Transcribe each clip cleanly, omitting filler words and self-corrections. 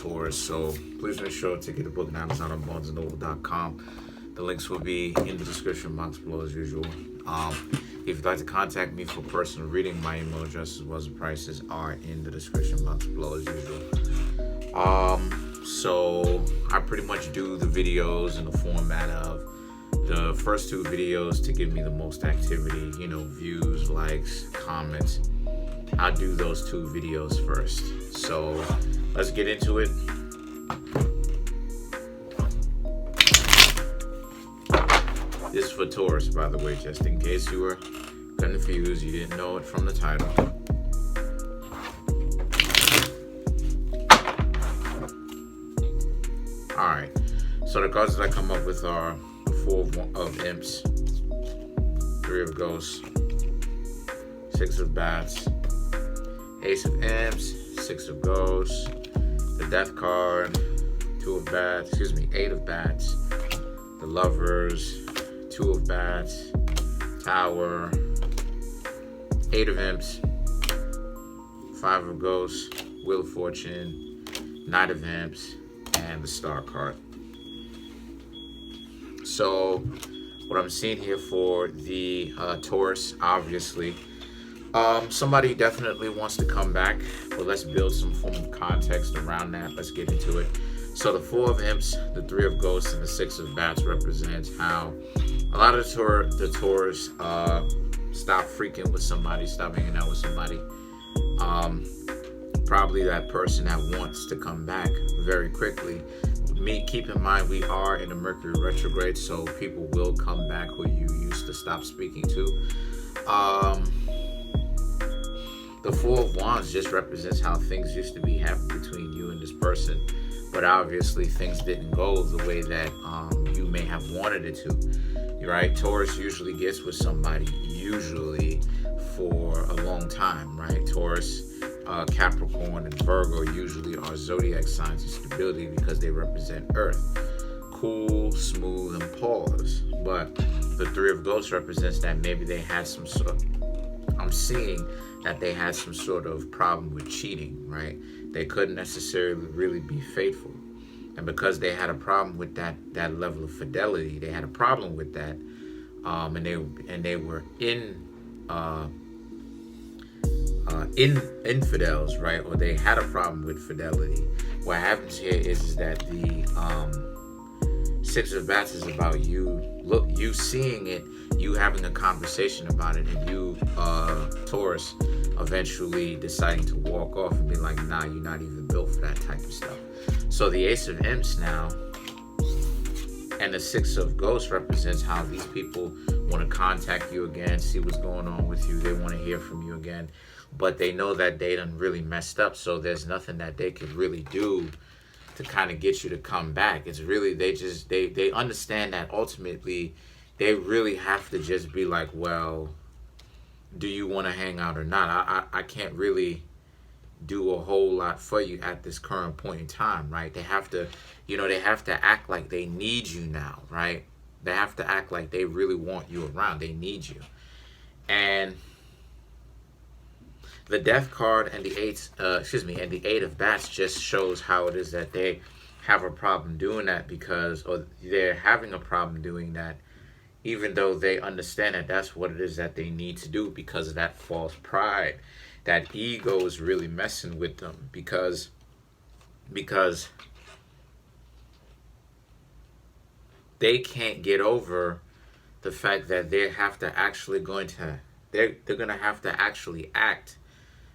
Taurus. So please make sure to get the book on Amazon or BarnesandNoble.com. The links will be in the description box below as usual. If you'd like to contact me for personal reading, my email address as well as the prices are in the description box below as usual. So I pretty much do the videos in the format of the first two videos to give me the most activity, views, likes, comments. I'll do those two videos first. So let's get into it. This is for Taurus, by the way, just in case you were confused, you didn't know it from the title. Alright, so the cards that I come up with are the Four of Imps, Three of Ghosts, Six of Bats, Ace of Imps, Six of Ghosts, the Death card, Eight of Bats, the Lovers, Two of Bats, Tower, Eight of Imps, Five of Ghosts, Wheel of Fortune, Knight of Imps, and the Star card. So what I'm seeing here for the Taurus, obviously, somebody definitely wants to come back, but let's build some form of context around that. Let's get into it. So the Four of Imps, the Three of Ghosts, and the Six of Bats represents how a lot of the Taurus stop freaking with somebody, stop hanging out with somebody. Probably that person that wants to come back very quickly. Keep in mind, we are in a Mercury retrograde, so people will come back who you used to stop speaking to. The Four of Wands just represents how things used to be happening between you and this person, but obviously things didn't go the way that you may have wanted it to. Right? Taurus usually gets with somebody usually for a long time, right? Taurus, Capricorn, and Virgo usually are zodiac signs of stability because they represent Earth. Cool, smooth, and pause. But the Three of Ghosts represents that maybe they had some sort of, I'm seeing that they had some sort of problem with cheating, right? They couldn't necessarily really be faithful. And because they had a problem with that level of fidelity, they had a problem with that, and they were infidels, right? Or they had a problem with fidelity. What happens here is that the Six of Bats is about you seeing it, you having a conversation about it, and you, Taurus, eventually deciding to walk off and be like, nah, you're not even built for that type of stuff. So the Ace of Imps now and the Six of Ghosts represents how these people want to contact you again, see what's going on with you. They want to hear from you again, but they know that they done really messed up, so there's nothing that they could really do to kind of get you to come back. It's really, they understand that ultimately they really have to just be like, well, do you want to hang out or not? I can't really do a whole lot for you at this current point in time, right? They have to, they have to act like they need you now, right? They have to act like they really want you around. They need you. And the Death card and the Eight of Bats just shows how it is that they have a problem doing that or they're having a problem doing that, even though they understand that that's what it is that they need to do because of that false pride. That ego is really messing with them because they can't get over the fact that they're going to have to actually act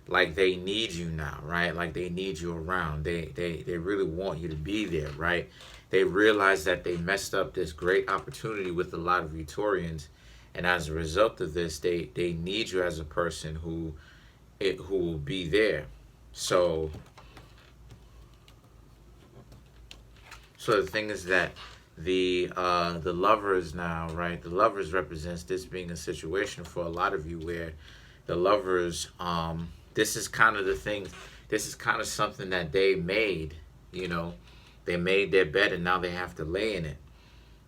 like they need you now, right? Like they need you around. They really want you to be there, right? They realize that they messed up this great opportunity with a lot of Taurians, and as a result of this, they need you as a person who will be there. So the thing is that the Lovers now, right? The Lovers represents this being a situation for a lot of you where the Lovers, this is kind of the thing. This is kind of something that they made. They made their bed and now they have to lay in it.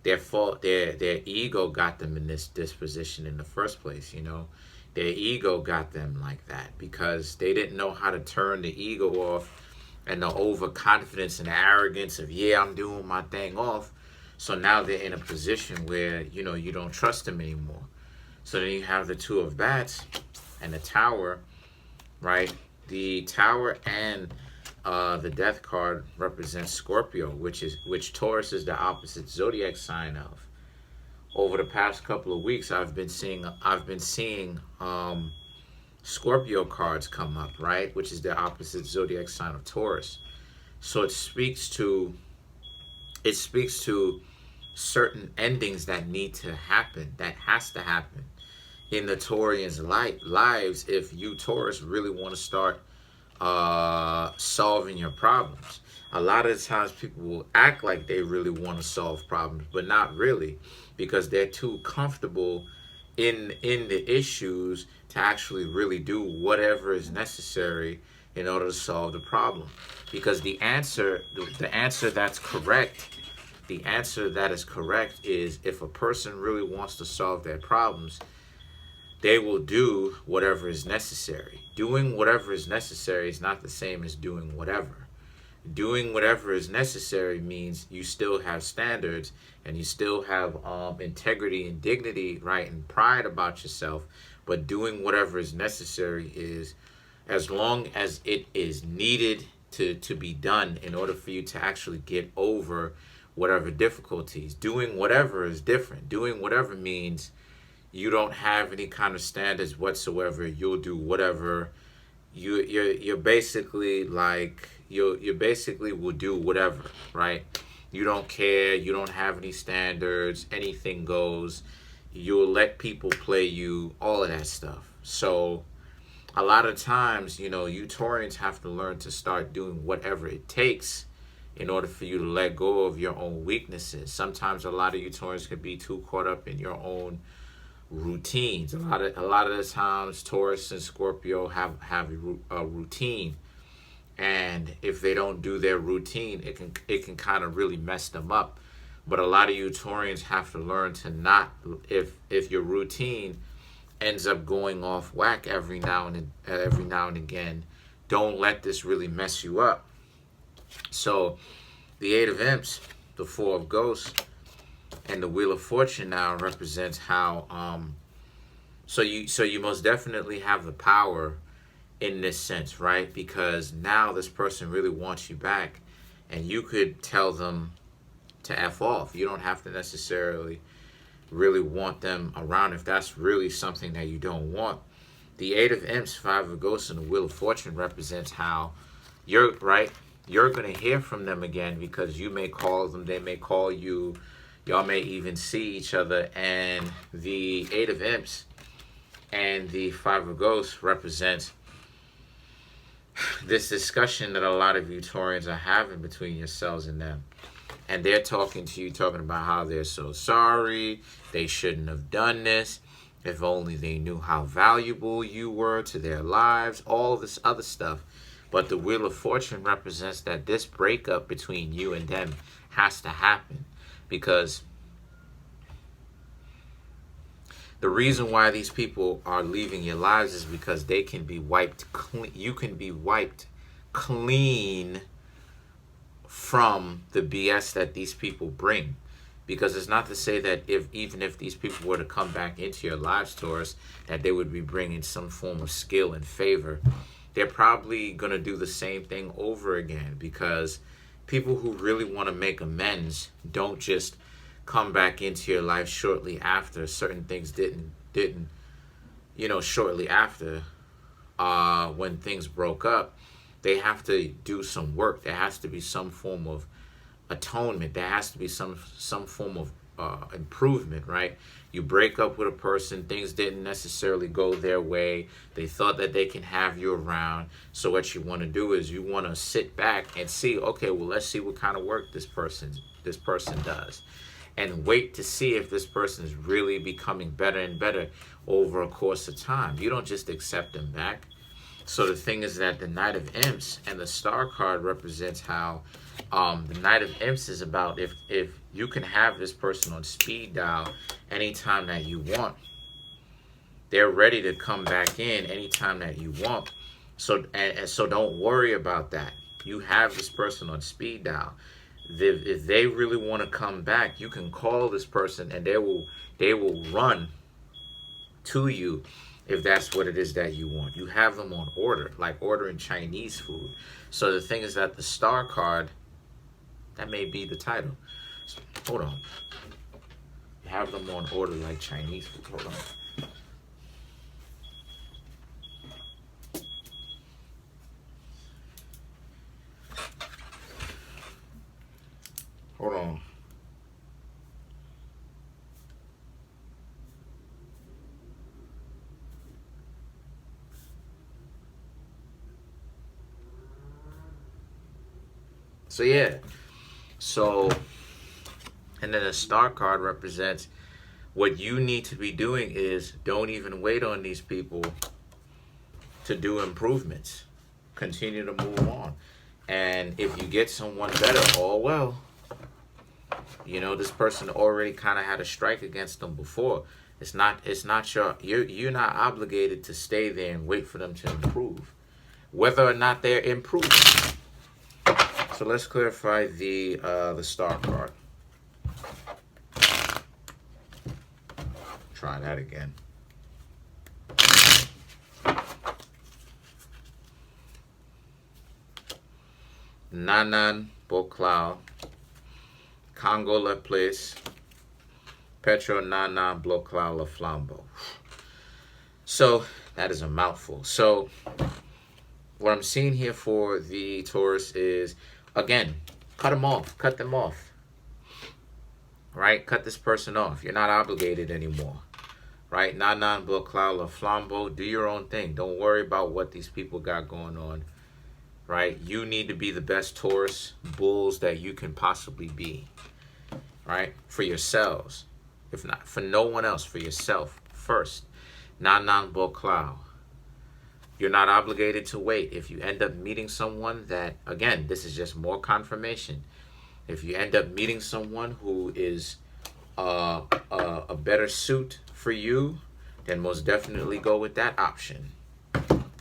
Their ego got them in this disposition in the first place. Their ego got them like that because they didn't know how to turn the ego off and the overconfidence and the arrogance of, yeah, I'm doing my thing off. So now they're in a position where, you don't trust them anymore. So then you have the Two of Bats and the Tower, right? The Tower and the Death card represents Scorpio, which Taurus is the opposite zodiac sign of. Over the past couple of weeks, I've been seeing Scorpio cards come up, right? Which is the opposite zodiac sign of Taurus. So it speaks to certain endings that need to happen, that has to happen in the Taurians' lives if you Taurus really want to start solving your problems. A lot of the times people will act like they really want to solve problems, but not really, because they're too comfortable in the issues to actually really do whatever is necessary in order to solve the problem. Because the answer that's correct, the answer that is correct is, if a person really wants to solve their problems, they will do whatever is necessary. Doing whatever is necessary is not the same as doing whatever. Doing whatever is necessary means you still have standards and you still have integrity and dignity, right, and pride about yourself. But doing whatever is necessary is, as long as it is needed to be done in order for you to actually get over whatever difficulties. Doing whatever is different. Doing whatever means you don't have any kind of standards whatsoever. You'll do whatever. You're basically like, you basically will do whatever, right? You don't care. You don't have any standards. Anything goes. You'll let people play you, all of that stuff. So a lot of times, you Taurians have to learn to start doing whatever it takes in order for you to let go of your own weaknesses. Sometimes a lot of you Taurians could be too caught up in your own routines. A lot of the times Taurus and Scorpio have a routine, and if they don't do their routine, it can kind of really mess them up. But a lot of you Taurians have to learn to not, if your routine ends up going off whack every now and again, don't let this really mess you up. So the Eight of Imps, the Four of Ghosts, and the Wheel of Fortune now represents how so you most definitely have the power in this sense, right? Because now this person really wants you back, and you could tell them to F off. You don't have to necessarily really want them around if that's really something that you don't want. The Eight of Imps, Five of Ghosts, and the Wheel of Fortune represents how you're going to hear from them again, because you may call them, they may call you, y'all may even see each other. And the Eight of Imps and the Five of Ghosts represents this discussion that a lot of you Taurians are having between yourselves and them. And they're talking to you, talking about how they're so sorry, they shouldn't have done this, if only they knew how valuable you were to their lives, all this other stuff. But the Wheel of Fortune represents that this breakup between you and them has to happen, because the reason why these people are leaving your lives is because they can be wiped clean. You can be wiped clean from the BS that these people bring. Because it's not to say that even if these people were to come back into your lives, Taurus, that they would be bringing some form of skill and favor. They're probably going to do the same thing over again, because people who really want to make amends don't just come back into your life shortly after certain things didn't shortly after when things broke up. They have to do some work. There has to be some form of atonement. There has to be some form of improvement, right? You break up with a person, things didn't necessarily go their way. They thought that they can have you around. So what you want to do is you want to sit back and see, okay, well, let's see what kind of work this person does, and wait to see if this person is really becoming better and better over a course of time. You don't just accept them back. So the thing is that the Knight of Imps and the Star card represents how the Knight of Imps is about if you can have this person on speed dial anytime that you want. They're ready to come back in anytime that you want. So so don't worry about that. You have this person on speed dial. If they really want to come back, you can call this person and they will run to you if that's what it is that you want. You have them on order, like ordering Chinese food. So the thing is that the star card, that may be the title. So, hold on. You have them on order like Chinese food. Hold on. Hold on. So yeah. So, and then the star card represents what you need to be doing is don't even wait on these people to do improvements. Continue to move on. And if you get someone better, all well. You know, this person already kind of had a strike against them before. It's not you're not obligated to stay there and wait for them to improve, whether or not they're improving. So let's clarify the star card. Try that again. Nanan Boklau, Congo La Place, Petro Nana Bloklau La Flambeau. So that is a mouthful. So what I'm seeing here for the Taurus is, again, cut them off. Cut them off. Right? Cut this person off. You're not obligated anymore. Right? Nanan Bloklau La Flambeau. Do your own thing. Don't worry about what these people got going on. Right? You need to be the best Taurus bulls that you can possibly be. Right? For yourselves. If not, for no one else, for yourself first. Nanan Boklau. You're not obligated to wait. If you end up meeting someone that, again, this is just more confirmation. If you end up meeting someone who is a better suit for you, then most definitely go with that option.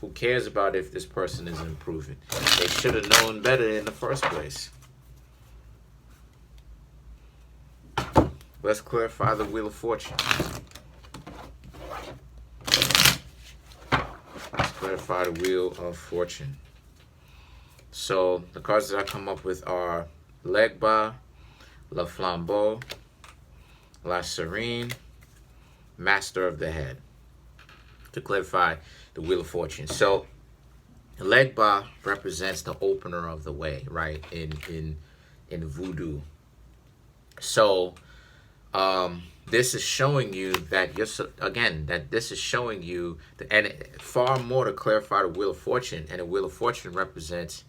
Who cares about if this person is improving? They should have known better in the first place. Let's clarify the Wheel of Fortune. Let's clarify the Wheel of Fortune. So the cards that I come up with are Legba, La Flambeau, La Serene, Master of the Head. To clarify the Wheel of Fortune. So Legba represents the opener of the way, right? In voodoo. So this is showing you that this is showing you, and far more to clarify the Wheel of Fortune. And the Wheel of Fortune represents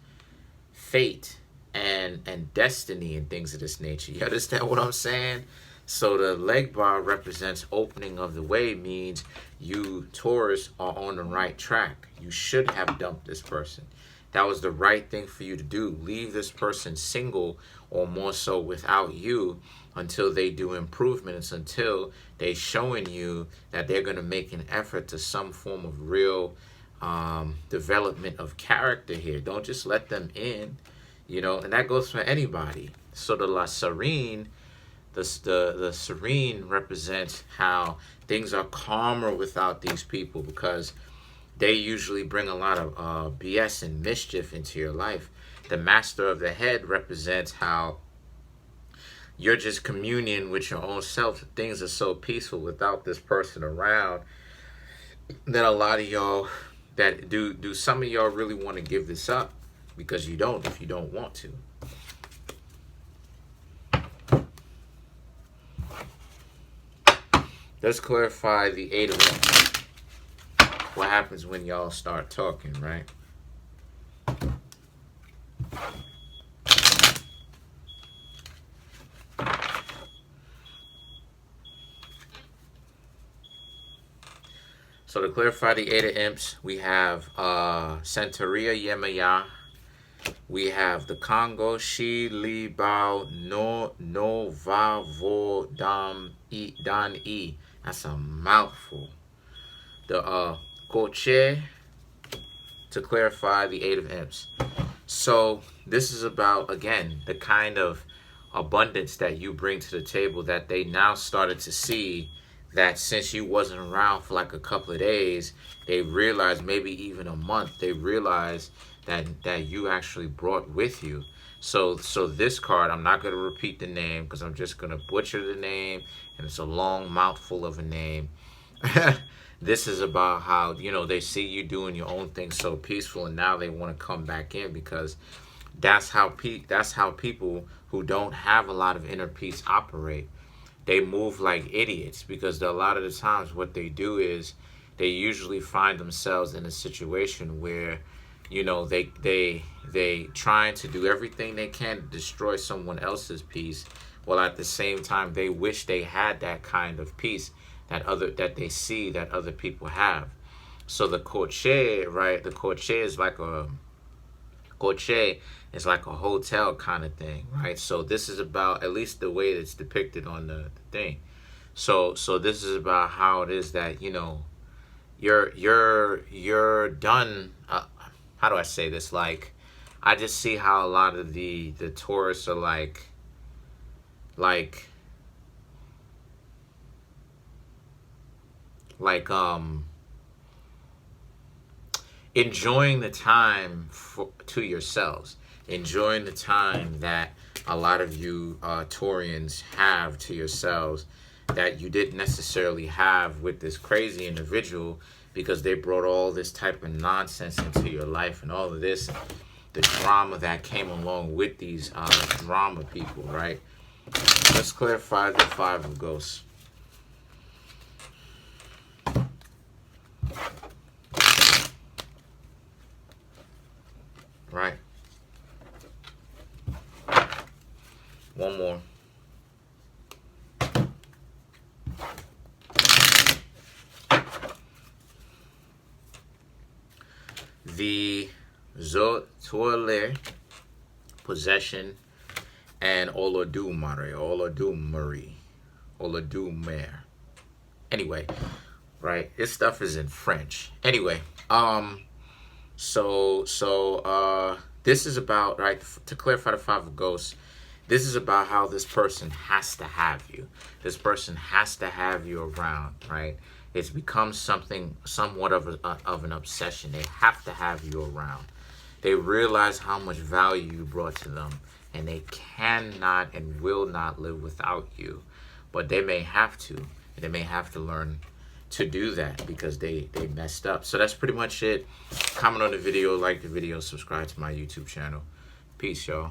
fate and destiny and things of this nature. You understand what I'm saying? So the leg bar represents opening of the way, means you, Taurus, are on the right track. You should have dumped this person. That was the right thing for you to do. Leave this person single, or more so without you, until they do improvements, until they're showing you that they're going to make an effort to some form of real development of character here. Don't just let them in, you know, and that goes for anybody. So the La Serene, the Serene represents how things are calmer without these people, because they usually bring a lot of BS and mischief into your life. The Master of the Head represents how you're just communing with your own self. Things are so peaceful without this person around that a lot of y'all, that do some of y'all really want to give this up, because you don't, if you don't want to. Let's clarify the 8 of Wands. What happens when y'all start talking, right? So to clarify the 8 of Imps, we have Centauria Yemaya. We have the Congo, Shi Li Bao No Va Vo Dam E Dan E. That's a mouthful. The Koche, to clarify the 8 of Imps. So this is about, again, the kind of abundance that you bring to the table, that they now started to see that since you wasn't around for like a couple of days, they realized, maybe even a month, they realized that you actually brought with you. So this card, I'm not going to repeat the name because I'm just going to butcher the name, and it's a long mouthful of a name. This is about how, they see you doing your own thing so peaceful, and now they want to come back in, because that's how people who don't have a lot of inner peace operate. They move like idiots, because a lot of the times what they do is they usually find themselves in a situation where, they trying to do everything they can to destroy someone else's peace, while at the same time they wish they had that kind of peace that they see that other people have. So the coche, right? The coche is like a hotel kind of thing, right? So this is about, at least the way it's depicted on the thing. So this is about how it is that, you're done. How do I say this? Like, I just see how a lot of the Taurus are like enjoying the time to yourselves, enjoying the time that a lot of you Taurians have to yourselves, that you didn't necessarily have with this crazy individual, because they brought all this type of nonsense into your life, and all of this, the drama that came along with these drama people, right? Let's clarify the Five of Ghosts. Right. One more. The Zotoile, possession, and Olodumare. Anyway, right? This stuff is in French. Anyway, this is about, right, to clarify the Five of Ghosts, this is about how this person has to have you. This person has to have you around, right? It's become somewhat of an obsession. They have to have you around. They realize how much value you brought to them, and they cannot and will not live without you. But they may have to. They may have to learn to do that, because they messed up. So that's pretty much it. Comment on the video, like the video, subscribe to my YouTube channel. Peace, y'all.